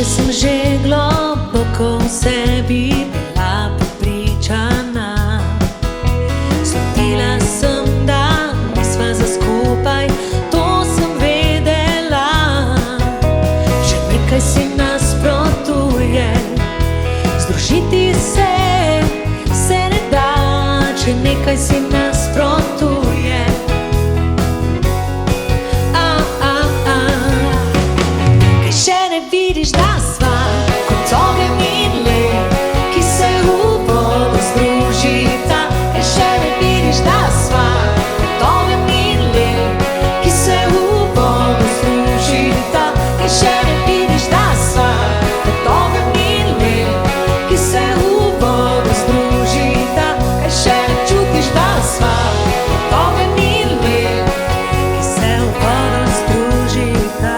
nekdaj sem že globoko v sebi bila prepričana. Slutila sem, da nisva za skupaj, to sem vedela. Že nekaj si nasprotuje, združiti se ne da. Že nekaj si nasprotuje, vidiš, da sva kot ogenj in led, ki se v vodo združita. Kaj še ne vidiš, da sva kot ogenj in led, ki se v vodo združita. Kaj še ne vidiš, da sva kot ogenj in led, ki se v vodo združita. Kaj še ne čutiš, da sva kot ogenj in led, ki se v vodo združita.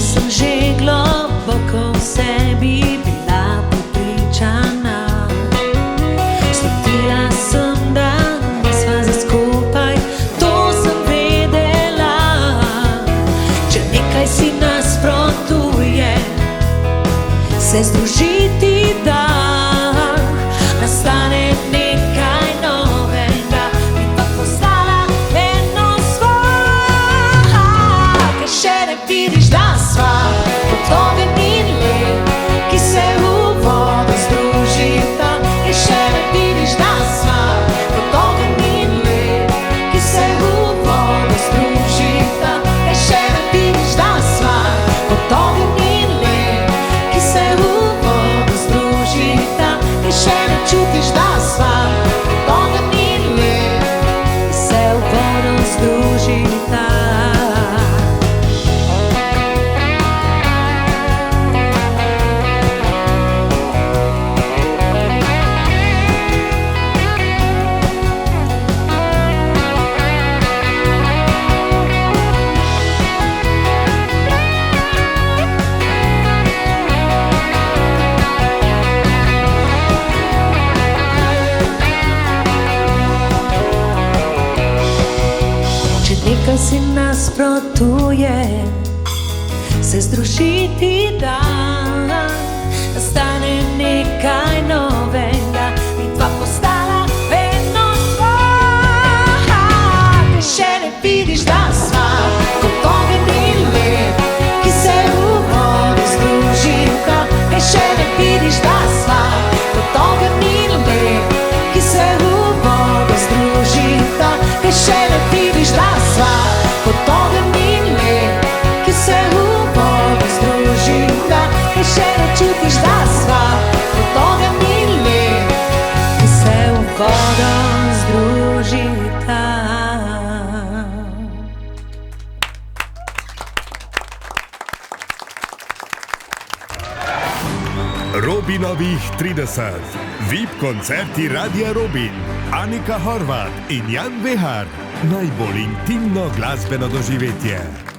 Sem že globoko v sebi bila prepričana. Slutila sem, da nisva za skupaj, to sem vedela. Če nekaj si nasprotuje, se združiti da. Nastane nekaj novega, bi pa postala eno svoja. Kaj še ne vidiš, da sva kot ogenj in led, ki se v vodo združita. Kaj še ne vidiš, da sva kot ogenj in led, ki se v vodo združita. Kaj še ne vidiš, da sva kot ogenj in led, ki se v vodo združita. Kaj še ne čutiš, da sva kot ogenj in led, ki se v vodo združita. Nekaj si nasprotuje, se združiti da. Nastane nekaj novega, vidva postala eno svoja. Kaj še ne vidiš, da sva kot ogenj in led, ki se v vodo združita. Kaj še ne vidiš, da sva kot ogenj in led, ki se v vodo združita. Kaj še ne vidiš, da sva kot ogenj in led, ki se v vodo združita. Kaj še ne čutiš, da sva kot ogenj in led, ki se v vodo združita. Robinovih 30. VIP koncerti Radia Robin. Anika Horvat in Jan Behar. Najbolj intimno glasbeno doživetje.